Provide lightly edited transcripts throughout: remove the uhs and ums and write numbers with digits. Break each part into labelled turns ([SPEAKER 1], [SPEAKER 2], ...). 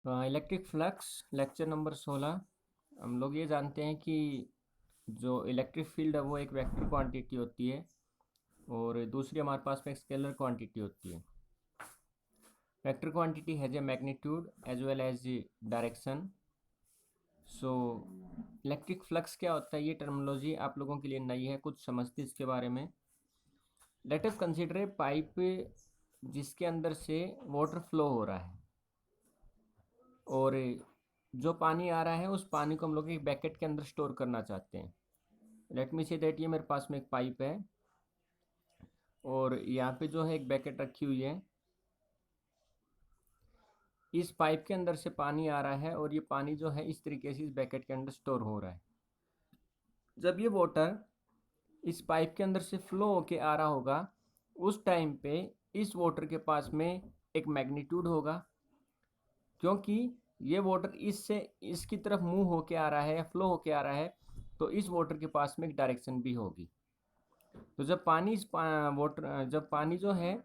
[SPEAKER 1] Electric flux lecture number 16। हम लोग ये जानते हैं कि जो इलेक्ट्रिक फील्ड है वो एक वेक्टर क्वांटिटी होती है और दूसरी हमारे पास में एक स्केलर क्वांटिटी होती है। Vector quantity has a magnitude as well as direction. So electric flux क्या होता है, ये टर्मिनोलॉजी आप लोगों के लिए नई है, कुछ समझते इसके बारे में। Let us consider a pipe जिसके अंदर से वाटर फ्लो हो रहा है और जो पानी आ रहा है उस पानी को हम लोग एक बैकेट के अंदर स्टोर करना चाहते हैं। लेट मी से दैट ये मेरे पास में एक पाइप है और यहाँ पे जो है एक बैकेट रखी हुई है। इस पाइप के अंदर से पानी आ रहा है और ये पानी जो है इस तरीके से इस बैकेट के अंदर स्टोर हो रहा है। जब ये वाटर इस पाइप के अंदर से फ्लो होके आ रहा होगा उस टाइम पे इस वाटर के पास में एक मैग्नीट्यूड होगा, क्योंकि ये वाटर इससे इसकी तरफ मूव होके आ रहा है या फ्लो होके आ रहा है तो इस वाटर के पास में एक डायरेक्शन भी होगी। तो जब पानी जब पानी जो है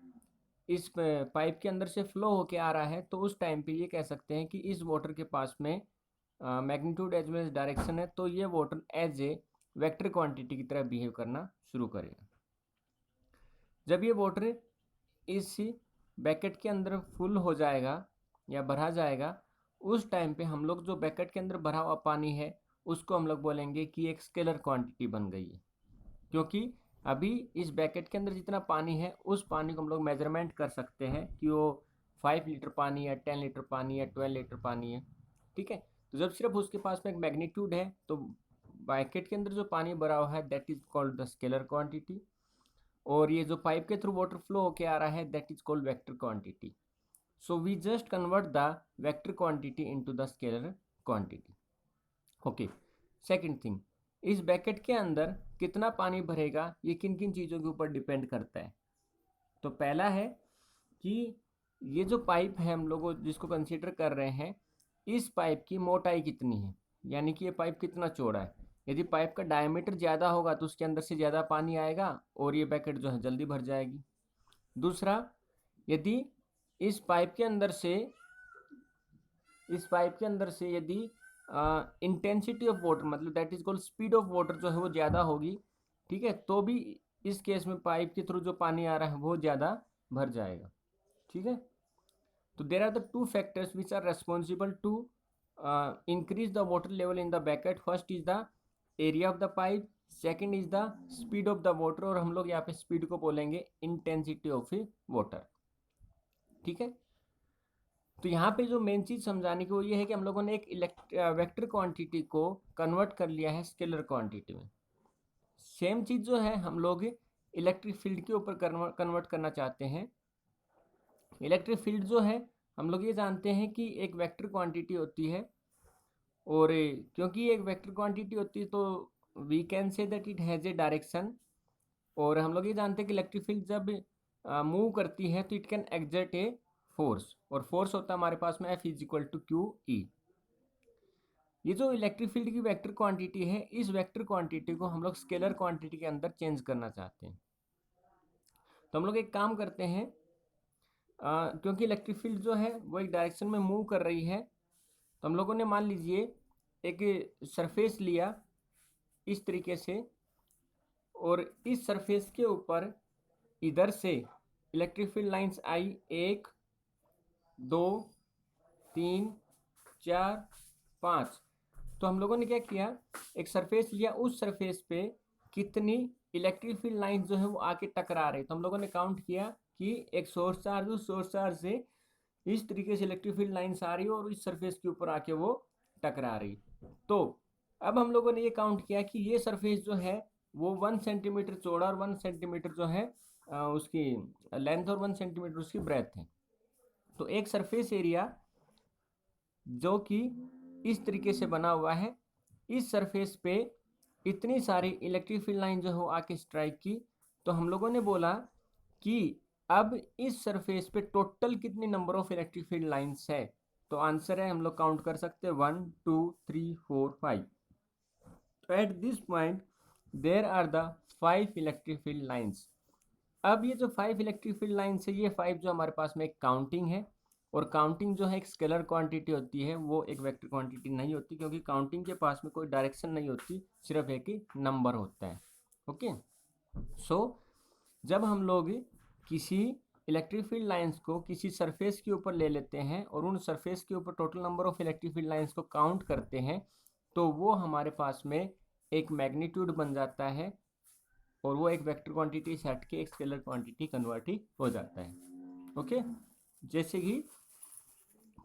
[SPEAKER 1] इस पाइप के अंदर से फ्लो होके आ रहा है तो उस टाइम पे ये कह सकते हैं कि इस वाटर के पास में magnitude as well as direction है, तो ये water as a vector quantity की तरह बिहेव करना शुरू करेगा। जब ये वाटर इस बैकेट के अंदर फुल हो जाएगा या भरा जाएगा उस टाइम पे हम लोग जो बैकेट के अंदर भरा हुआ पानी है उसको हम लोग बोलेंगे कि एक स्केलर क्वांटिटी बन गई है, क्योंकि अभी इस बैकेट के अंदर जितना पानी है उस पानी को हम लोग मेजरमेंट कर सकते हैं कि वो 5 लीटर पानी है, 10 लीटर पानी है, 12 लीटर पानी है। ठीक है, तो जब सिर्फ उसके पास में एक मैग्नीट्यूड है तो बैकेट के अंदर जो पानी भरा हुआ है that is called the scalar quantity, और ये जो पाइप के थ्रू वाटर फ्लो होके आ रहा है that is called vector quantity. So we just convert the vector quantity into the scalar quantity. Okay, second thing, इस बैकेट के अंदर कितना पानी भरेगा ये किन किन चीज़ों के ऊपर डिपेंड करता है। तो पहला है कि ये जो पाइप है हम लोग जिसको कंसीडर कर रहे हैं इस पाइप की मोटाई कितनी है, यानी कि ये पाइप कितना चौड़ा है। यदि पाइप का डायमीटर ज़्यादा होगा तो उसके अंदर से ज़्यादा पानी आएगा और ये बैकेट जो है जल्दी भर जाएगी। दूसरा, यदि इस पाइप के अंदर से यदि इंटेंसिटी ऑफ वाटर मतलब that is called speed of water जो है वो ज़्यादा होगी, ठीक है, तो भी इस केस में पाइप के थ्रू जो पानी आ रहा है वो ज़्यादा भर जाएगा। ठीक है, तो there are the two factors which are responsible to increase the water level in the bucket. First is the area of the pipe, second is the speed of the water, और हम लोग यहाँ पे स्पीड को बोलेंगे intensity of water. ठीक है, तो यहाँ पे जो मेन चीज़ समझाने की वो ये है कि हम लोगों ने एक वेक्टर क्वांटिटी को कन्वर्ट कर लिया है स्केलर क्वांटिटी में। सेम चीज़ जो है हम लोग इलेक्ट्रिक फील्ड के ऊपर कन्वर्ट करना चाहते हैं। इलेक्ट्रिक फील्ड जो है हम लोग ये जानते हैं कि एक वेक्टर क्वांटिटी होती है, और क्योंकि एक वेक्टर क्वांटिटी होती है तो we can say that it has a direction. और हम लोग ये जानते हैं कि इलेक्ट्रिक फील्ड जब मूव करती है तो it can exert a force, और फोर्स होता है हमारे पास में F is equal to Q E. ये जो इलेक्ट्रिक फील्ड की वेक्टर क्वांटिटी है इस वेक्टर क्वांटिटी को हम लोग स्केलर क्वांटिटी के अंदर चेंज करना चाहते हैं। तो हम लोग एक काम करते हैं, क्योंकि इलेक्ट्रिक फील्ड जो है वो एक डायरेक्शन में मूव कर रही है, तो हम लोगों ने मान लीजिए एक सरफेस लिया इस तरीके से, और इस सरफेस के ऊपर इधर से इलेक्ट्रिक फील्ड लाइंस आई, 1 2 3 4 5। तो हम लोगों ने क्या किया, एक सरफेस लिया, उस सरफेस पे कितनी इलेक्ट्रिक फील्ड लाइंस जो है वो आके टकरा रही, तो हम लोगों ने काउंट किया कि एक सोर्स चार्ज, उस सोर्स चार्ज से इस तरीके से इलेक्ट्रिक फील्ड लाइंस आ रही है और इस सरफेस के ऊपर आके वो टकरा रही। तो अब हम लोगों ने ये काउंट किया कि ये सरफेस जो है वो 1 सेंटीमीटर चौड़ा और 1 सेंटीमीटर जो है उसकी लेंथ और 1 सेंटीमीटर उसकी ब्रेथ है। तो एक सरफेस एरिया जो कि इस तरीके से बना हुआ है, इस सरफेस पे इतनी सारी इलेक्ट्रिक फील्ड लाइन जो है वो आके स्ट्राइक की, तो हम लोगों ने बोला कि अब इस सरफेस पे टोटल कितनी number of electric field lines है। तो आंसर है, हम लोग काउंट कर सकते हैं 1 2 3 4 5। तो at this point there are the 5 electric field lines. अब ये जो 5 इलेक्ट्रिक फील्ड लाइंस है ये 5 जो हमारे पास में एक काउंटिंग है, और काउंटिंग जो है एक स्केलर क्वांटिटी होती है, वो एक वेक्टर क्वांटिटी नहीं होती, क्योंकि काउंटिंग के पास में कोई डायरेक्शन नहीं होती, सिर्फ एक ही नंबर होता है। ओके, सो जब हम लोग किसी इलेक्ट्रिक फील्ड लाइंस को किसी सरफेस के ऊपर ले लेते हैं और उन सरफेस के ऊपर total number of electric field lines को काउंट करते हैं, तो वो हमारे पास में एक मैग्नीट्यूड बन जाता है, और वो एक वेक्टर क्वांटिटी से हट के एक स्केलर क्वांटिटी कन्वर्ट हो जाता है। ओके, जैसे कि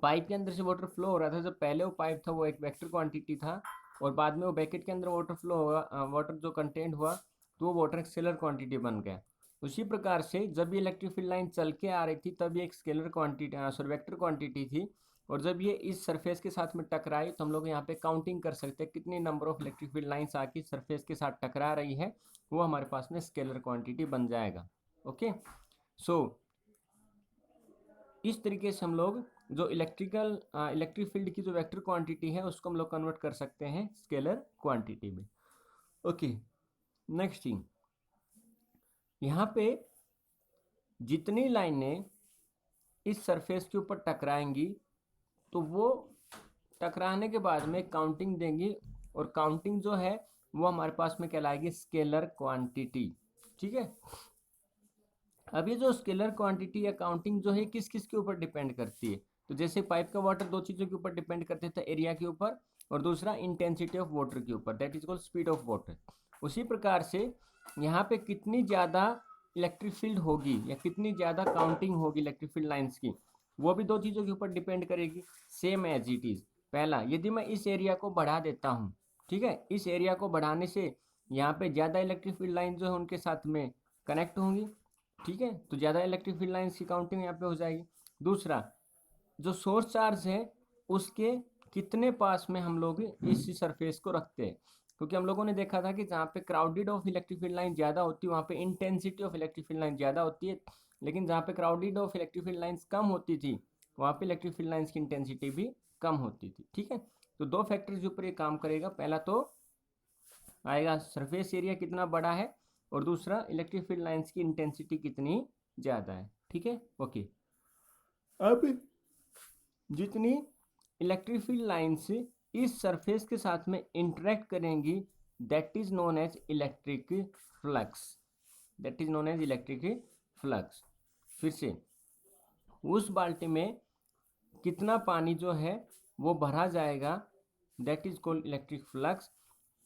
[SPEAKER 1] पाइप के अंदर से वाटर फ्लो हो रहा था, जब पहले वो पाइप था वो एक वेक्टर क्वांटिटी था, और बाद में वो बैकेट के अंदर वाटर फ्लो हुआ, वाटर जो कंटेंट हुआ, तो वो वाटर एक स्केलर क्वांटिटी बन गया। उसी प्रकार से जब ये इलेक्ट्रिक फील्ड लाइन चल के आ रही थी तब ये एक scalar quantity sorry vector quantity थी, और जब ये इस सरफेस के साथ में टकराई तो हम लोग यहाँ पे काउंटिंग कर सकते हैं कितनी number of electric field lines आके सरफेस के साथ टकरा रही है, वो हमारे पास में स्केलर क्वांटिटी बन जाएगा। ओके, सो इस तरीके से हम लोग जो इलेक्ट्रिक फील्ड की जो वेक्टर क्वांटिटी है उसको हम लोग कन्वर्ट कर सकते हैं स्केलर क्वांटिटी में। ओके, नेक्स्ट थिंग, यहाँ पे जितनी लाइनें इस सरफेस के ऊपर टकराएंगी तो वो टकराने के बाद में काउंटिंग देंगी, और काउंटिंग जो है वो हमारे पास में कहलाएगी स्केलर क्वांटिटी। ठीक है, अब ये जो स्केलर क्वांटिटी या काउंटिंग जो है किस किस के ऊपर डिपेंड करती है, तो जैसे पाइप का वाटर दो चीज़ों के ऊपर डिपेंड करते थे, एरिया के ऊपर और दूसरा इंटेंसिटी ऑफ वाटर के ऊपर, that is called speed of water. उसी प्रकार से यहाँ पे कितनी ज़्यादा इलेक्ट्रिक फील्ड होगी या कितनी ज़्यादा काउंटिंग होगी इलेक्ट्रिक फील्ड लाइन्स की, वो भी दो चीज़ों के ऊपर डिपेंड करेगी, सेम एज इट इज़। पहला, यदि मैं इस एरिया को बढ़ा देता हूँ, ठीक है, इस एरिया को बढ़ाने से यहाँ पे ज़्यादा इलेक्ट्रिक फील्ड लाइन जो है उनके साथ में कनेक्ट होंगी, ठीक है, तो ज़्यादा इलेक्ट्रिक फील्ड लाइन्स की काउंटिंग यहाँ पे हो जाएगी। दूसरा, जो सोर्स चार्ज है उसके कितने पास में हम लोग इस सरफेस को रखते हैं, क्योंकि हम लोगों ने देखा था कि जहाँ पे crowded of electric field line ज़्यादा होती है वहाँ पे intensity of electric field line ज़्यादा होती है, लेकिन जहाँ पे crowded of electric field lines कम होती थी वहाँ पे इलेक्ट्रिक फील्ड लाइन्स की इंटेंसिटी भी कम होती थी। ठीक है, तो दो फैक्टर्स के ऊपर ये काम करेगा, पहला तो आएगा सरफेस एरिया कितना बड़ा है, और दूसरा इलेक्ट्रिक फील्ड लाइन्स की इंटेंसिटी कितनी ज़्यादा है। ठीक है, ओके, अब जितनी इलेक्ट्रिक फील्ड लाइन्स इस सरफेस के साथ में इंटरेक्ट करेंगी that is known as electric flux, that is known as electric flux. फिर से उस बाल्टी में कितना पानी जो है वो भरा जाएगा that is called electric flux.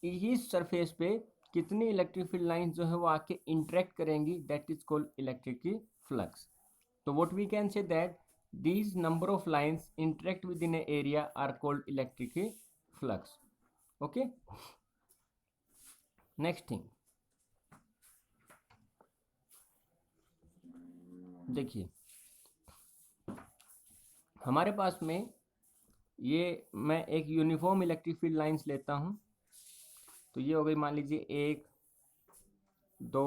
[SPEAKER 1] इस सरफेस पे कितनी इलेक्ट्रिक फील्ड लाइन्स जो है वो आके इंटरेक्ट करेंगी that is called electric flux. तो what we can say that these number of lines interact within an area are called electric flux. Okay, next thing, देखिए हमारे पास में ये मैं एक यूनिफॉर्म इलेक्ट्रिक फील्ड लाइंस लेता हूँ, तो ये हो गई मान लीजिए 1 2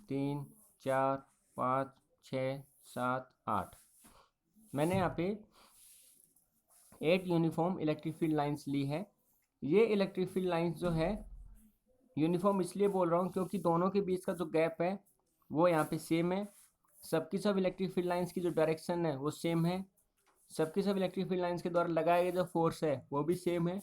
[SPEAKER 1] 3 4 5 6 7 8, मैंने यहाँ पे 8 यूनिफॉर्म इलेक्ट्रिक फील्ड लाइंस ली है। ये इलेक्ट्रिक फील्ड लाइंस जो है यूनिफॉर्म इसलिए बोल रहा हूँ क्योंकि दोनों के बीच का जो गैप है वो यहाँ पे सेम है, सबकी सब इलेक्ट्रिक फील्ड लाइंस की जो डायरेक्शन है वो सेम है, सबकी सब इलेक्ट्रिक फील्ड लाइंस के द्वारा लगाए गए जो फोर्स है वो भी सेम है।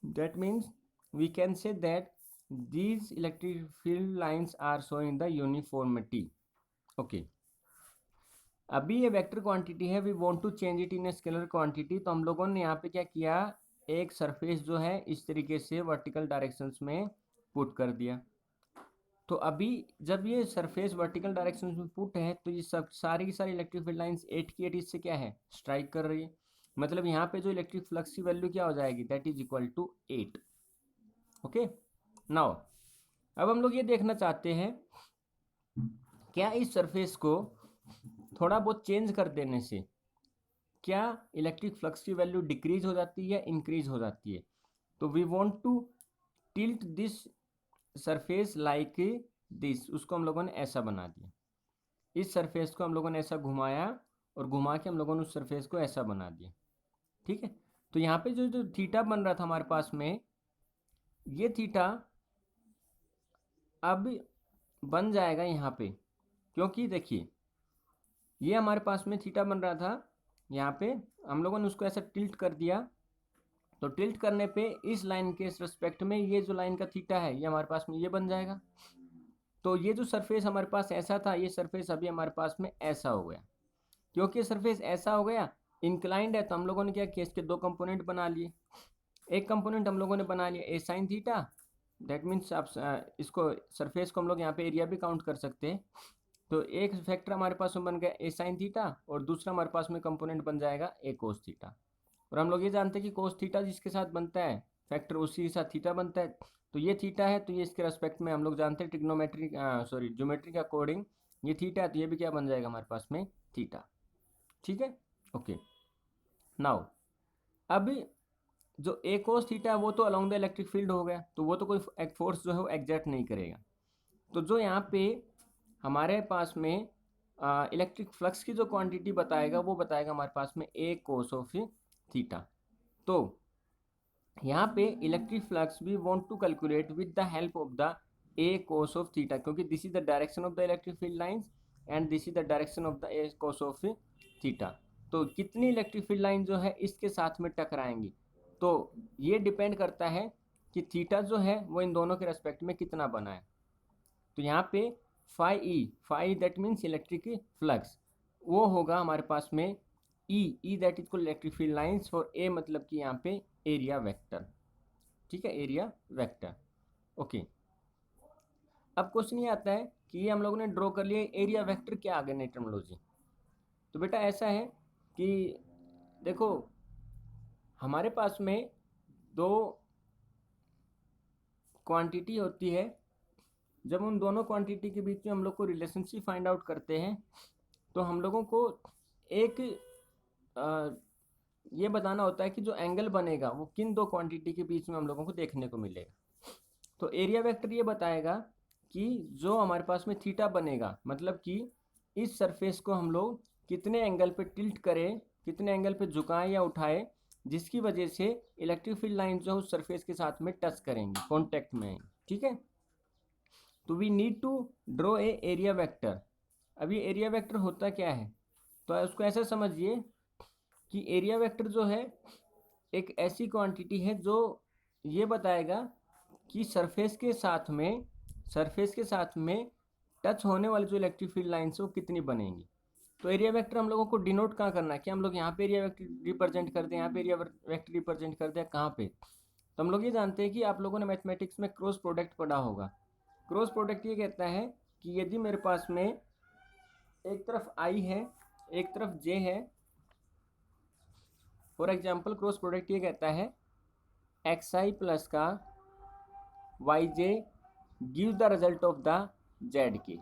[SPEAKER 1] That means we can say that these electric field lines are showing the uniformity. Okay, अभी ये वेक्टर क्वांटिटी है, we want to change it in a scalar quantity, तो हम लोगों ने यहाँ पे क्या किया, एक सरफेस जो है इस तरीके से वर्टिकल डायरेक्शंस में पुट कर दिया। तो अभी जब ये सरफेस वर्टिकल डायरेक्शंस में पुट है तो ये सब सारी की सारी इलेक्ट्रिक फील्ड लाइंस 8 की 8 इससे क्या है स्ट्राइक कर रही है, मतलब यहाँ पे जो इलेक्ट्रिक फ्लक्स की वैल्यू क्या हो जाएगी that is equal to 8। Okay, now अब हम लोग ये देखना चाहते हैं क्या इस सरफेस को थोड़ा बहुत चेंज कर देने से क्या इलेक्ट्रिक फ्लक्स की वैल्यू डिक्रीज हो जाती है या इंक्रीज हो जाती है। तो we want to tilt this surface like this, उसको हम लोगों ने ऐसा बना दिया, इस सरफेस को हम लोगों ने ऐसा घुमाया और घुमा के हम लोगों ने उस सरफेस को ऐसा बना दिया। ठीक है, तो यहाँ पे जो जो थीटा बन रहा था हमारे पास में, ये थीटा अब बन जाएगा यहाँ पे, क्योंकि देखिए ये हमारे पास में थीटा बन रहा था, यहाँ पे हम लोगों ने उसको ऐसा टिल्ट कर दिया, तो टिल्ट करने पे इस लाइन के रिस्पेक्ट में ये जो लाइन का थीटा है ये हमारे पास में ये बन जाएगा। तो ये जो सरफेस हमारे पास ऐसा था, ये सरफेस अभी हमारे पास में ऐसा हो गया। क्योंकि सरफेस ऐसा हो गया, इंक्लाइंड है, तो हम लोगों ने क्या किया, इसके दो कंपोनेंट बना लिए। एक कंपोनेंट हम लोगों ने बना लिया ए साइन थीटा, दैट मीन्स आप इसको सरफेस को हम लोग यहाँ पे एरिया भी काउंट कर सकते हैं। तो एक फैक्टर हमारे पास में बन गया ए साइन थीटा, और दूसरा हमारे पास में कंपोनेंट बन जाएगा ए कोस थीटा। और हम लोग ये जानते हैं कि कोस थीटा जिसके साथ बनता है फैक्टर, उसी के साथ थीटा बनता है। तो ये थीटा है, तो ये इसके रेस्पेक्ट में हम लोग जानते हैं ट्रिग्नोमेट्री ज्योमेट्री के अकॉर्डिंग ये थीटा है, तो ये भी क्या बन जाएगा हमारे पास में थीटा। ठीक है, ओके। नाउ अब जो ए कोस थीटा है वो तो अलोंग द इलेक्ट्रिक फील्ड हो गया, तो वो तो कोई एक फोर्स जो है वो एग्जर्ट नहीं करेगा। तो जो यहाँ पे हमारे पास में इलेक्ट्रिक फ्लक्स की जो क्वांटिटी बताएगा वो बताएगा हमारे पास में ए कोस ऑफ थीटा। तो यहाँ पे electric flux we want to calculate with the help of the a cos of theta, क्योंकि this is the direction of the electric field lines and this is the direction of the a cos of theta. तो कितनी electric field line जो है इसके साथ में टकराएंगी, तो ये डिपेंड करता है कि थीटा जो है वो इन दोनों के रेस्पेक्ट में कितना बना है। तो यहाँ पे phi that means electric flux, वो होगा हमारे पास में E that is electric field lines, और ए मतलब कि यहाँ पे एरिया वेक्टर। ठीक है, एरिया वेक्टर, ओके। अब क्वेश्चन ये आता है कि ये हम लोगों ने ड्रॉ कर लिया, एरिया वेक्टर क्या आ गया नई टर्मिनोलॉजी। तो बेटा ऐसा है कि देखो हमारे पास में दो क्वांटिटी होती है, जब उन दोनों क्वांटिटी के बीच में हम लोग को रिलेशनशिप फाइंड आउट करते हैं, तो हम लोगों को एक ये बताना होता है कि जो एंगल बनेगा वो किन दो क्वांटिटी के बीच में हम लोगों को देखने को मिलेगा। तो एरिया वेक्टर ये बताएगा कि जो हमारे पास में थीटा बनेगा, मतलब कि इस सरफेस को हम लोग कितने एंगल पे टिल्ट करें, कितने एंगल पे झुकाएं या उठाएं, जिसकी वजह से इलेक्ट्रिक फील्ड लाइन जो है उस सरफेस के साथ में टच करेंगी, कॉन्टेक्ट में आएंगी। ठीक है, तो we need to draw a area vector. अब ये एरिया वेक्टर होता क्या है, तो उसको ऐसा समझिए कि एरिया वेक्टर जो है एक ऐसी क्वांटिटी है जो ये बताएगा कि सरफेस के साथ में टच होने वाली जो इलेक्ट्रिक फील्ड लाइन्स है वो कितनी बनेंगी। तो एरिया वेक्टर हम लोगों को डिनोट कहाँ करना है, कि हम लोग यहाँ पे एरिया वेक्टर रिप्रेजेंट कर दें, यहाँ पे एरिया वेक्टर रिप्रेजेंट कर दें, कहाँ पे। तो हम लोग ये जानते हैं कि आप लोगों ने मैथमेटिक्स में क्रॉस प्रोडक्ट पढ़ा होगा। क्रॉस प्रोडक्ट ये कहता है कि यदि मेरे पास में एक तरफ आई है एक तरफ जे है, फॉर एग्जाम्पल क्रॉस प्रोडक्ट ये कहता है एक्स आई प्लस का Y J give the result of the Z K.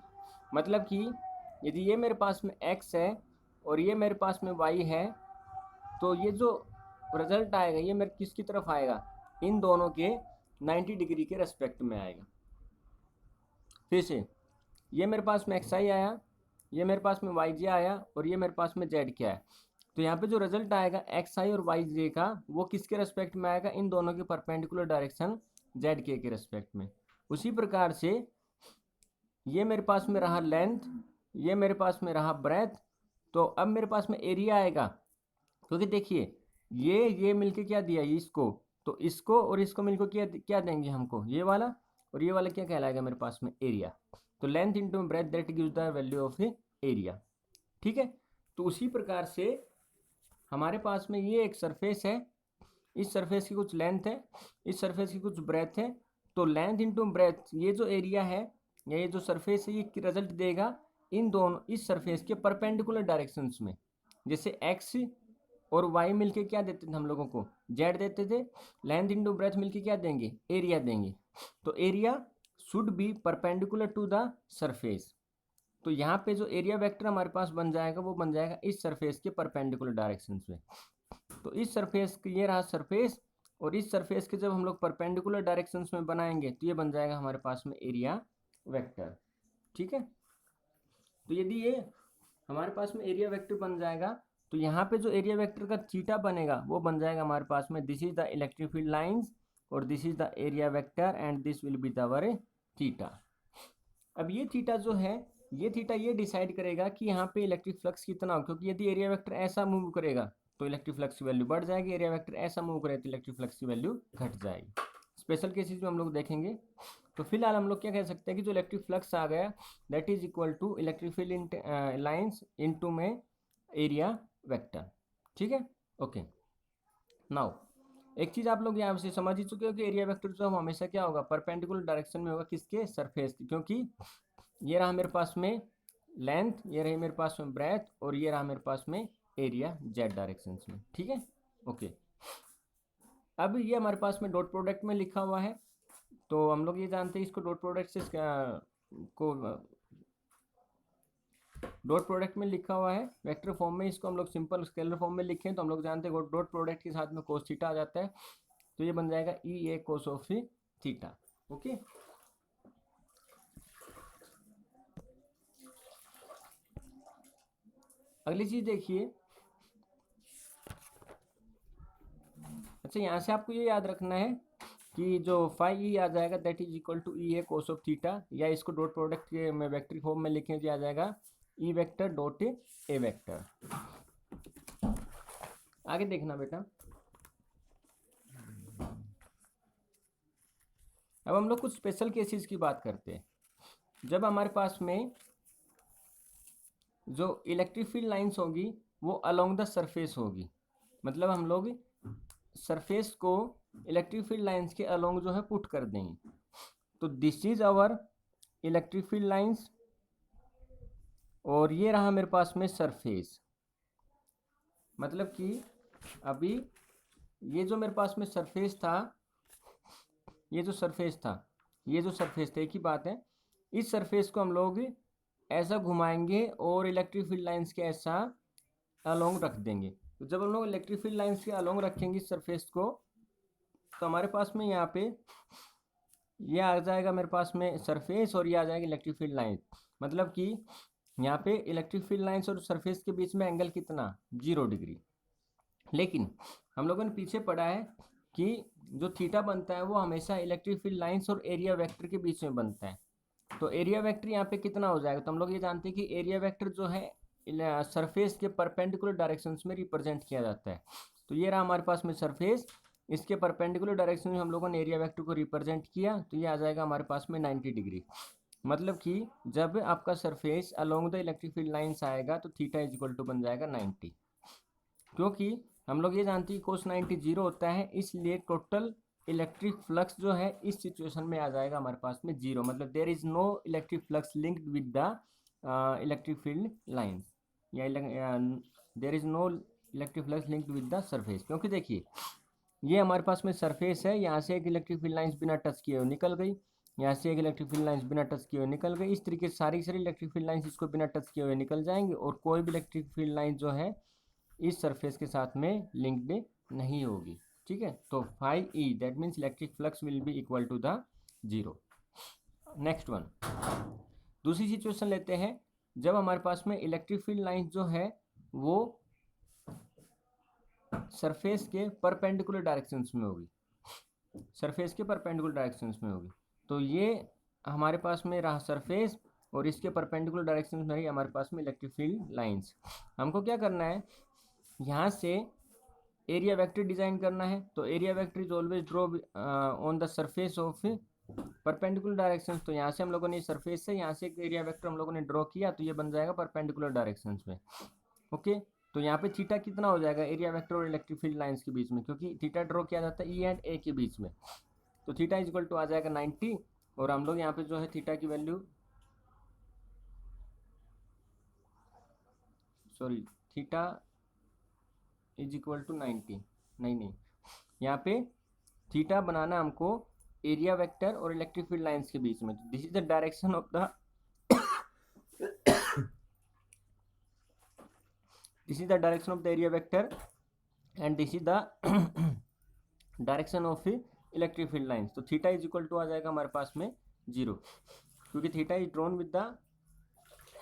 [SPEAKER 1] मतलब कि यदि ये मेरे पास में x है और ये मेरे पास में y है, तो ये जो रिजल्ट आएगा ये मेरे किसकी तरफ आएगा, इन दोनों के 90 डिग्री के रेस्पेक्ट में आएगा। फिर से ये मेरे पास में xi आया, ये मेरे पास में yj आया, और ये मेरे पास में z क्या है। तो यहाँ पे जो रिजल्ट आएगा xi और yj का वो किसके रेस्पेक्ट में आएगा, इन दोनों के परपेंडिकुलर डायरेक्शन zk के रेस्पेक्ट में। उसी प्रकार से ये मेरे पास में रहा लेंथ, ये मेरे पास में रहा ब्रेथ। तो अब मेरे पास में एरिया आएगा, क्योंकि देखिए ये मिलके क्या दिया इसको, तो इसको और इसको मिलकर क्या देंगे हमको, ये वाला, और ये वाला क्या कहलाएगा मेरे पास में एरिया। तो length into breadth that gives the value of area. ठीक है, तो उसी प्रकार से हमारे पास में ये एक सरफेस है, इस सरफेस की कुछ लेंथ है, इस सरफेस की कुछ ब्रेथ है। तो लेंथ इंटू ब्रेथ, ये जो एरिया है या ये जो सरफेस है ये रिजल्ट देगा इन दोनों इस सरफेस के परपेंडिकुलर डायरेक्शंस में। जैसे एक्स और वाई मिलके क्या देते थे हम लोगों को, जेड देते थे। लेंथ इंटू ब्रेथ मिलके क्या देंगे, एरिया देंगे। तो area should be perpendicular to the surface. तो यहाँ पे जो एरिया वेक्टर हमारे पास बन जाएगा वो बन जाएगा इस सरफेस के परपेंडिकुलर डायरेक्शंस में। तो इस सरफेस ये रहा सरफेस, और इस सरफेस के जब हम लोग परपेंडिकुलर डायरेक्शंस में बनाएंगे तो ये बन जाएगा हमारे पास में एरिया वेक्टर। ठीक है, तो यदि ये हमारे पास में एरिया वेक्टर बन जाएगा तो यहाँ पे जो एरिया वेक्टर का थीटा बनेगा वो बन जाएगा हमारे पास में this is the electric field lines और this is the area vector and this will be the our theta. अब ये थीटा जो है ये थीटा ये डिसाइड करेगा कि यहाँ पे इलेक्ट्रिक फ्लक्स कितना हो, क्योंकि यदि एरिया वेक्टर ऐसा मूव करेगा तो इलेक्ट्रिक फ्लक्स की वैल्यू बढ़ जाएगी, एरिया वेक्टर ऐसा मूव करे तो इलेक्ट्रिक फ्लक्स की वैल्यू घट जाएगी। स्पेशल केसेस में हम लोग देखेंगे। तो फिलहाल हम लोग क्या कह सकते हैं कि जो इलेक्ट्रिक फ्लक्स आ गया that is equal to electric field lines into में एरिया वेक्टर। ठीक है, ओके। नाउ एक चीज आप लोग यहाँ से समझ ही चुके हो कि एरिया वेक्टर जो है हमेशा क्या होगा, परपेंडिकुलर डायरेक्शन में होगा, किसके, सरफेस की। क्योंकि ये रहा मेरे पास में लेंथ, ये रही मेरे पास में ब्रेथ, और ये रहा मेरे पास में एरिया जेड डायरेक्शन में। ठीक है, ओके। अब ये हमारे पास में डॉट प्रोडक्ट में लिखा हुआ है, तो हम लोग ये जानते हैं इसको डॉट प्रोडक्ट से को डॉट प्रोडक्ट में लिखा हुआ है वेक्टर फॉर्म में, इसको हम लोग सिंपल स्केलर फॉर्म में लिखें तो हम लोग जानते हैं डॉट प्रोडक्ट के साथ में कोस थीटा आ जाता है, तो ये बन जाएगा E A cos of theta. Okay, अगली चीज देखिए। अच्छा, यहाँ से आपको ये याद रखना है कि जो फाई ई आ जाएगा that is equal to E A cos of theta, या इसको डॉट प्रोडक्ट के में वेक्टर फॉर्म में लिखें तो आ जाएगा E vector dot A vector. आगे देखना बेटा, अब हम लोग कुछ स्पेशल केसेस की बात करते हैं। जब हमारे पास में जो इलेक्ट्रिक फील्ड लाइंस होगी वो अलोंग द सरफेस होगी, मतलब हम लोग सरफेस को इलेक्ट्रिक फील्ड लाइंस के अलोंग जो है पुट कर देंगे। तो this is our electric field lines, और ये रहा मेरे पास में सरफेस। मतलब कि अभी ये जो मेरे पास में सरफेस था, ये जो सरफेस था, ये जो सरफेस था, एक ही बात है, इस सरफेस को हम लोग ऐसा घुमाएंगे और इलेक्ट्रिक फील्ड लाइंस के ऐसा अलोंग रख देंगे। तो जब हम लोग इलेक्ट्रिक फील्ड लाइंस के अलोंग रखेंगे इस सरफेस को, तो हमारे पास में यहाँ पे ये आ जाएगा मेरे पास में सरफेस, और ये आ जाएगी इलेक्ट्रिक फील्ड लाइंस। मतलब कि यहाँ पे इलेक्ट्रिक फील्ड लाइंस और सरफेस के बीच में एंगल कितना, 0 डिग्री। लेकिन हम लोगों ने पीछे पढ़ा है कि जो थीटा बनता है वो हमेशा इलेक्ट्रिक फील्ड लाइंस और एरिया वेक्टर के बीच में बनता है। तो एरिया वेक्टर यहाँ पे कितना हो जाएगा, तो हम लोग ये जानते हैं कि एरिया वेक्टर जो है सरफेस के परपेंडिकुलर डायरेक्शंस में रिप्रेजेंट किया जाता है। तो ये रहा हमारे पास में सरफेस, इसके परपेंडिकुलर डायरेक्शन में हम लोगों ने एरिया वेक्टर को रिप्रेजेंट किया, तो ये आ जाएगा हमारे पास में 90 डिग्री। मतलब कि जब आपका surface along the electric field lines आएगा तो थीटा इज इक्वल टू बन जाएगा 90, क्योंकि हम लोग ये जानते हैं कोस 90 जीरो होता है, इसलिए टोटल इलेक्ट्रिक फ्लक्स जो है इस सिचुएशन में आ जाएगा हमारे पास में 0। मतलब there is no electric flux linked with the electric field lines, या there is no electric flux linked with the surface. क्योंकि देखिए ये हमारे पास में सरफेस है, यहाँ से एक इलेक्ट्रिक फील्ड लाइंस बिना टच किए हुए निकल गई, यहाँ से एक इलेक्ट्रिक फील्ड लाइंस बिना टच किए हुए निकल गई। इस तरीके से सारी इलेक्ट्रिक फील्ड लाइंस इसको बिना टच किए हुए निकल जाएंगे, और कोई भी इलेक्ट्रिक फील्ड लाइन जो है इस सरफेस के साथ में लिंक्ड नहीं होगी। ठीक है, तो phi E that means electric flux will be equal to the 0। Next one, दूसरी सिचुएशन लेते हैं। जब हमारे पास में इलेक्ट्रिक फील्ड लाइन जो है वो सरफेस के परपेंडिकुलर डायरेक्शंस में होगी, सरफेस के परपेंडिकुलर डायरेक्शंस में होगी। तो ये हमारे पास में रहा सरफेस, और इसके परपेंडिकुलर डायरेक्शन में रही हमारे पास में इलेक्ट्रिक फील्ड लाइंस। हमको क्या करना है, यहाँ से एरिया वेक्टर डिजाइन करना है। तो area vector is always draw on the surface of perpendicular directions. तो यहाँ से हम लोगों ने सरफेस से यहाँ से एक एरिया वेक्टर हम लोगों ने ड्रॉ किया, तो ये बन जाएगा परपेंडिकुलर डायरेक्शंस में। ओके, तो यहाँ पे थीटा कितना हो जाएगा एरिया वेक्टर और इलेक्ट्रिक फील्ड लाइंस के बीच में, क्योंकि थीटा ड्रॉ किया जाता है ई एंड ए के बीच में। तो थीटा इज इक्वल टू आ जाएगा 90, और हम लोग यहाँ पे जो है थीटा की value, sorry, theta is equal to 90, नहीं, यहाँ पे थीटा बनाना हमको एरिया वेक्टर और इलेक्ट्रिक फील्ड लाइंस के बीच में। This is the direction of the this is the direction of the area vector, and this is the direction of electric field lines. तो थीटा इज इक्वल टू आ जाएगा हमारे पास में 0, क्योंकि theta is drawn with the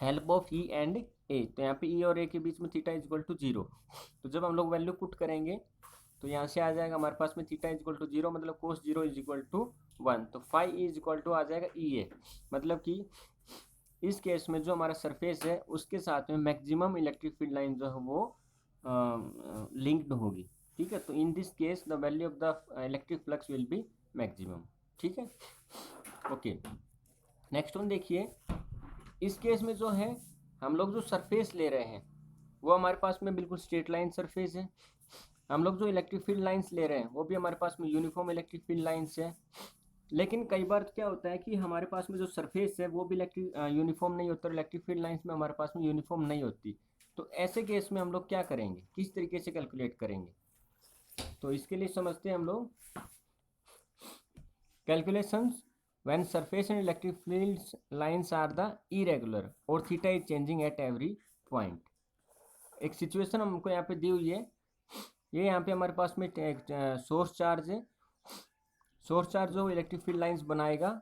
[SPEAKER 1] help of E and ए। तो यहाँ पे ई और ए के बीच में थीटा इज इक्वल टू 0। तो जब हम लोग वैल्यू पुट करेंगे तो यहाँ से आ जाएगा हमारे पास में थीटा इज इक्वल टू 0, मतलब कोस 0 इज इक्वल टू 1। तो फाई इज इक्वल टू आ जाएगा ई ए, मतलब कि इस केस में जो हमारा सरफेस है उसके साथ में मैक्सिमम इलेक्ट्रिक फील्ड लाइन जो है वो लिंक्ड होगी। ठीक है, तो in this case the value of the electric flux will B maximum. ठीक है, ओके। नेक्स्ट वन देखिए, इस केस में जो है हम लोग जो सरफेस ले रहे हैं वो हमारे पास में बिल्कुल स्ट्रेट लाइन सरफेस है। हम लोग जो इलेक्ट्रिक फील्ड लाइंस ले रहे हैं वो भी हमारे पास में यूनिफॉर्म इलेक्ट्रिक फील्ड लाइंस है। लेकिन कई बार क्या होता है कि हमारे पास में जो सरफेस है वो भी इलेक्ट्रिक यूनिफॉर्म नहीं होता, इलेक्ट्रिक फील्ड लाइंस में हमारे पास में यूनिफॉर्म नहीं होती। तो ऐसे केस में हम लोग क्या करेंगे, किस तरीके से कैलकुलेट करेंगे, तो इसके लिए समझते हैं हम लोग calculations when surface and electric fields lines are the irregular और theta is changing at every point. एक सिचुएशन हमको यहाँ पे दी हुई है, ये यहाँ पे हमारे पास में एक सोर्स चार्ज है। सोर्स चार्ज जो इलेक्ट्रिक फील्ड लाइंस बनाएगा,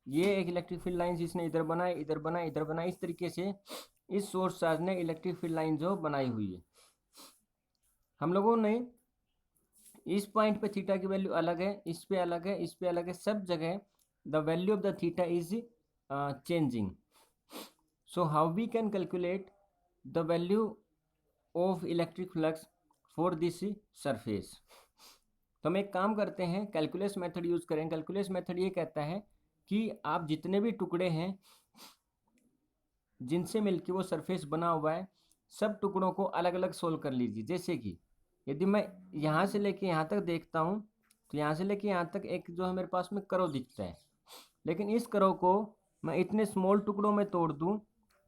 [SPEAKER 1] ये एक इलेक्ट्रिक फील्ड लाइंस इसने इधर बनाए, इधर बनाए, इधर बनाए, इस तरीके से इस सोर्स चार्ज ने इलेक्ट्रिक फील्ड लाइन जो बनाई हुई है। हम लोगों ने इस पॉइंट पे थीटा की वैल्यू अलग है, इस पे अलग है, इस पे अलग है, सब जगह the value of the theta is changing. So how we can calculate the value of electric flux for this surface. तो हम एक काम करते हैं, कैलकुलस मेथड यूज करें। कैलकुलस मेथड ये कहता है कि आप जितने भी टुकड़े हैं जिनसे मिलकर वो सरफेस बना हुआ है, सब टुकड़ों को अलग अलग सोल्व कर लीजिए। जैसे कि यदि मैं यहाँ से लेके यहाँ तक देखता हूँ तो यहाँ से लेके यहाँ तक एक जो है मेरे पास में करो दिखता है, लेकिन इस करो को मैं इतने स्मॉल टुकड़ों में तोड़ दूँ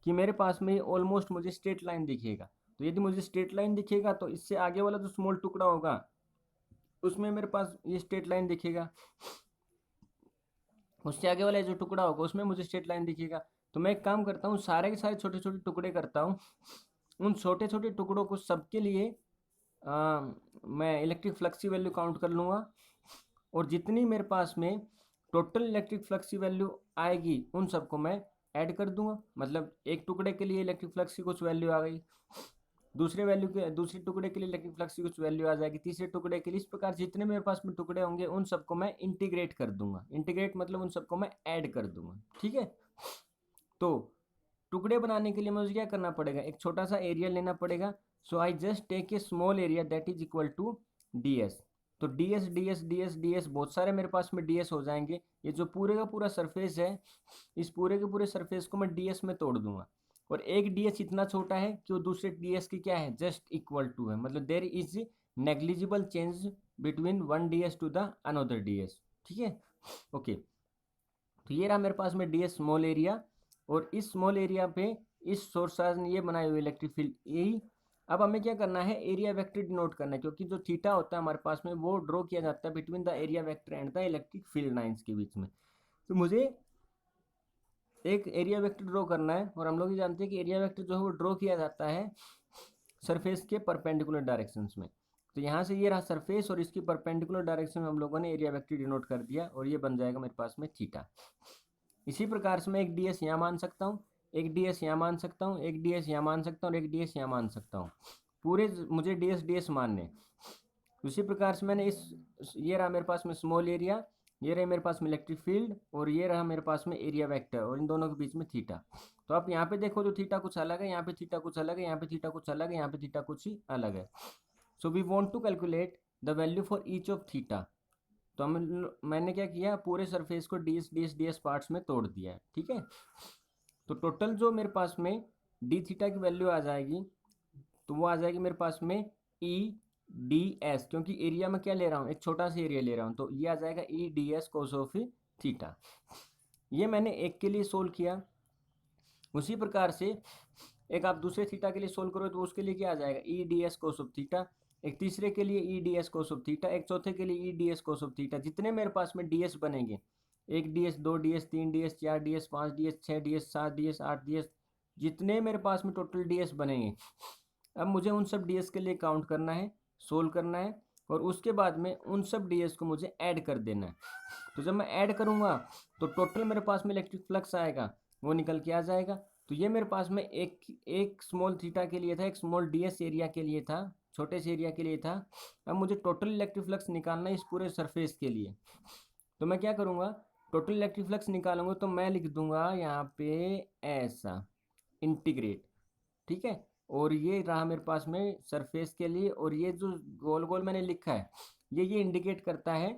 [SPEAKER 1] कि मेरे पास में ऑलमोस्ट मुझे स्ट्रेट लाइन दिखेगा। तो यदि मुझे स्ट्रेट लाइन दिखेगा तो इससे आगे वाला जो स्मॉल टुकड़ा होगा उसमें मेरे पास ये स्ट्रेट लाइन दिखेगा, उससे आगे वाला जो टुकड़ा होगा उसमें मुझे स्ट्रेट लाइन दिखेगा। तो मैं एक काम करता हूँ, सारे के सारे छोटे छोटे टुकड़े करता हूँ, उन छोटे छोटे टुकड़ों को सबके लिए मैं इलेक्ट्रिक फ्लक्स की वैल्यू काउंट कर लूँगा, और जितनी मेरे पास में टोटल इलेक्ट्रिक फ्लक्स की वैल्यू आएगी उन सबको मैं ऐड कर दूंगा। मतलब एक टुकड़े के लिए इलेक्ट्रिक फ्लक्स की कुछ वैल्यू आ गई, दूसरे टुकड़े के लिए इलेक्ट्रिक फ्लक्स की कुछ वैल्यू आ जाएगी, तीसरे टुकड़े के लिए, इस प्रकार जितने मेरे पास में टुकड़े होंगे उन सबको मैं इंटीग्रेट कर दूंगा। इंटीग्रेट मतलब उन सबको मैं ऐड कर दूंगा। ठीक है, तो टुकड़े बनाने के लिए मुझे क्या करना पड़ेगा, एक छोटा सा एरिया लेना पड़ेगा। So I just take a small area that is equal to D S. तो D S D S D S D S बहुत सारे मेरे पास में डी एस हो जाएंगे। ये जो पूरे का पूरा सरफेस है, इस पूरे के पूरे सरफेस को मैं डी एस में तोड़ दूंगा, और एक डी एस इतना छोटा है कि वो दूसरे डी एस की क्या है, जस्ट इक्वल टू है। मतलब there is negligible change between one D S to the another D S. ठीक है, ओके। तो ये रहा मेरे पास में डी एस स्मॉल एरिया, और इस स्मॉल एरिया पे इस सोर्स चार्ज ने ये बनाई हुई इलेक्ट्रिक फील्ड यही। अब हमें क्या करना है, एरिया वेक्टर डिनोट करना है, क्योंकि जो थीटा होता है हमारे पास में वो ड्रॉ किया जाता है between the area vector and the electric field lines के बीच में। तो मुझे एक एरिया वेक्टर ड्रॉ करना है, और हम लोग ये जानते हैं कि एरिया वेक्टर जो है वो ड्रॉ किया जाता है सरफेस के परपेंडिकुलर डायरेक्शंस में। तो यहाँ से ये रहा सरफेस, और इसकी परपेंडिकुलर डायरेक्शन में हम लोगों ने एरिया वेक्टर डिनोट कर दिया, और ये बन जाएगा मेरे पास में थीटा। इसी प्रकार से मैं एक डी एस यहाँ मान सकता हूँ, एक डी एस यहाँ मान सकता हूँ, एक डी एस यहाँ मान सकता हूँ, और एक डी एस यहाँ मान सकता हूँ। पूरे मुझे डी एस मानने। उसी प्रकार से मैंने ये रहा मेरे पास में स्मॉल एरिया, ये रहा मेरे पास में इलेक्ट्रिक फील्ड, और ये रहा मेरे पास में एरिया वेक्टर, और इन दोनों के बीच में थीटा। तो आप यहाँ पे देखो तो थीटा कुछ अलग है, यहाँ पे थीटा कुछ अलग है, यहाँ पे थीटा कुछ अलग है, यहाँ पे थीटा कुछ ही अलग है। So we want to calculate the value for each of theta. तो मैंने क्या किया, पूरे सरफेस को डी एस पार्ट्स में तोड़ दिया है। ठीक है, तो टोटल जो मेरे पास में डी थीटा की वैल्यू आ जाएगी, तो वो आ जाएगी मेरे पास में ई डी एस, क्योंकि एरिया में क्या ले रहा हूँ, एक छोटा सा एरिया ले रहा हूँ, तो ये आ जाएगा ई D S cos of theta. ये मैंने एक के लिए सोल्व किया। उसी प्रकार से एक आप दूसरे थीटा के लिए सोल्व करो तो उसके लिए क्या आ जाएगा, ई D S cos of theta. एक तीसरे के लिए ई D S cos of theta, एक चौथे के लिए ई D S cos of theta. जितने मेरे पास में डी एस बनेंगे, एक डी एस, दो डी एस, तीन डी एस, चार डी एस, पाँच डी एस, छः डी एस, सात डी एस, आठ डी एस, जितने मेरे पास में टोटल डी एस बनेंगे, अब मुझे उन सब डी एस के लिए काउंट करना है, सोल्व करना है, और उसके बाद में उन सब डी एस को मुझे ऐड कर देना है। तो जब मैं ऐड करूँगा तो टोटल मेरे पास में इलेक्ट्रिक फ्लक्स आएगा, वो निकल के आ जाएगा। तो ये मेरे पास में एक स्मॉल थीटा के लिए था, एक स्मॉल डी एस एरिया के लिए था, छोटे से एरिया के लिए था। अब मुझे टोटल इलेक्ट्रिक फ्लक्स निकालना है इस पूरे सरफेस के लिए। तो मैं क्या करूँगा, टोटल इलेक्ट्रिक फ्लक्स निकालूंगा तो मैं लिख दूंगा यहाँ पे ऐसा, इंटीग्रेट, ठीक है। और ये रहा मेरे पास में सरफेस के लिए, और ये जो गोल गोल मैंने लिखा है ये इंडिकेट करता है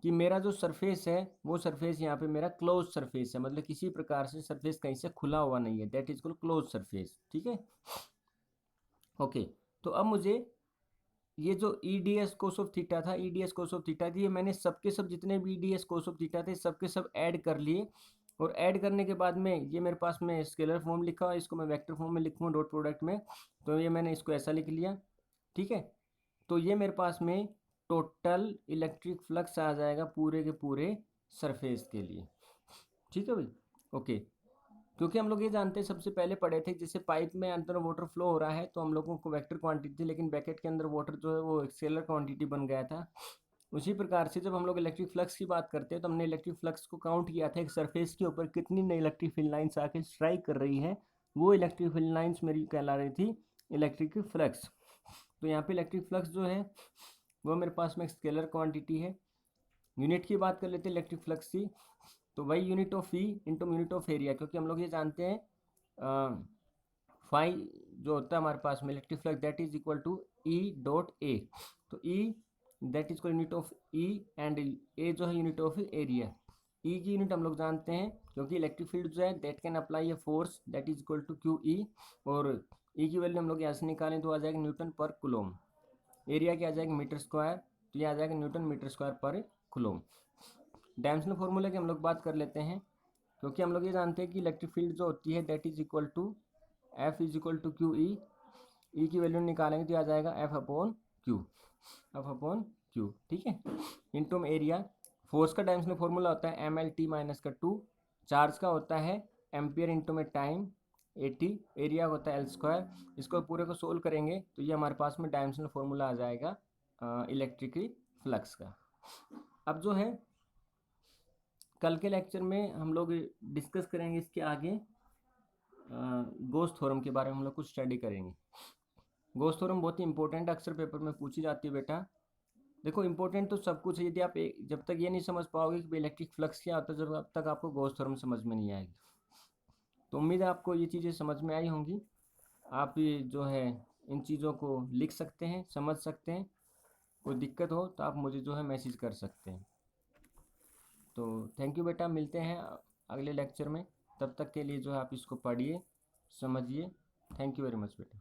[SPEAKER 1] कि मेरा जो सरफेस है वो सरफेस यहाँ पे मेरा क्लोज सरफेस है, मतलब किसी प्रकार से सरफेस कहीं से खुला हुआ नहीं है, that is called close surface, ठीक है। ओके, तो अब मुझे ये जो E D S cos of theta था, E D S cos of theta थी, ये मैंने सबके सब जितने भी E D S cos of theta थे सबके सब ऐड कर लिए। और ऐड करने के बाद में ये मेरे पास में स्केलर फॉर्म लिखा हुआ, इसको मैं वेक्टर फॉर्म में लिखूँगा डॉट प्रोडक्ट में, तो ये मैंने इसको ऐसा लिख लिया, ठीक है। तो ये मेरे पास में टोटल इलेक्ट्रिक फ्लक्स आ जाएगा पूरे के पूरे सरफेस के लिए, ठीक है भाई। ओके, क्योंकि हम लोग ये जानते हैं, सबसे पहले पढ़े थे, जैसे पाइप में अंदर वाटर फ्लो हो रहा है तो हम लोगों को वेक्टर क्वांटिटी थी, लेकिन ब्रैकेट के अंदर वाटर जो है वो स्केलर क्वांटिटी बन गया था। उसी प्रकार से जब हम लोग इलेक्ट्रिक फ्लक्स की बात करते हैं तो हमने इलेक्ट्रिक फ्लक्स को काउंट किया था, एक सरफेस के ऊपर कितनी नई इलेक्ट्रिक फील्ड लाइन्स आके स्ट्राइक कर रही है, वो इलेक्ट्रिक फील्ड लाइन्स मेरी कहला रही थी इलेक्ट्रिक फ्लक्स। तो यहाँ पे इलेक्ट्रिक फ्लक्स जो है वो मेरे पास में एक स्केलर क्वांटिटी है। यूनिट की बात कर लेते हैं इलेक्ट्रिक फ्लक्स की, तो वही unit of E into unit of area, क्योंकि हम लोग ये जानते हैं फाई जो होता है हमारे पास में electric flux that is equal to E dot A, तो E that is equal unit of E and A जो है यूनिट ऑफ एरिया। ई की यूनिट हम लोग जानते हैं, क्योंकि इलेक्ट्रिक फील्ड जो है that can apply a force that is equal to Q E, और ई की वैल्यू हम लोग यहाँ से निकालें तो आ जाएगा न्यूटन पर कुलोम। एरिया क्या आ जाएगा मीटर स्क्वायर, तो ये आ जाएगा न्यूटन मीटर स्क्वायर पर कुलोम। डायमेंशनल फॉर्मूले की हम लोग बात कर लेते हैं, क्योंकि हम लोग ये जानते हैं कि इलेक्ट्रिक फील्ड जो होती है that is equal to F is equal to Q E की वैल्यू निकालेंगे तो आ जाएगा F upon Q, F upon Q, ठीक है, इंटू में एरिया। फोर्स का डायमेंशनल फॉर्मूला होता है एम एल टी माइनस का 2, चार्ज का होता है एम्पियर इंटू में टाइम 80, एरिया होता है एल स्क्वायर। इसको पूरे को सोल्व करेंगे तो ये हमारे पास में डायमेंशनल फॉर्मूला आ जाएगा इलेक्ट्रिक फ्लक्स का। अब जो है कल के लेक्चर में हम लोग डिस्कस करेंगे इसके आगे गोस थ्योरम के बारे में हम लोग कुछ स्टडी करेंगे। गोस थ्योरम बहुत ही इंपॉर्टेंट अक्सर पेपर में पूछी जाती है बेटा। देखो इंपॉर्टेंट तो सब कुछ है, यदि आप जब तक ये नहीं समझ पाओगे कि इलेक्ट्रिक फ्लक्स क्या होता है, जब तक आपको गोस थ्योरम समझ में नहीं आएगी। तो उम्मीद है आपको ये चीज़ें समझ में आई होंगी। आप ये जो है इन चीज़ों को लिख सकते हैं, समझ सकते हैं, कोई दिक्कत हो तो आप मुझे जो है मैसेज कर सकते हैं। तो थैंक यू बेटा, मिलते हैं अगले लेक्चर में, तब तक के लिए जो है आप इसको पढ़िए, समझिए। थैंक यू वेरी मच बेटा।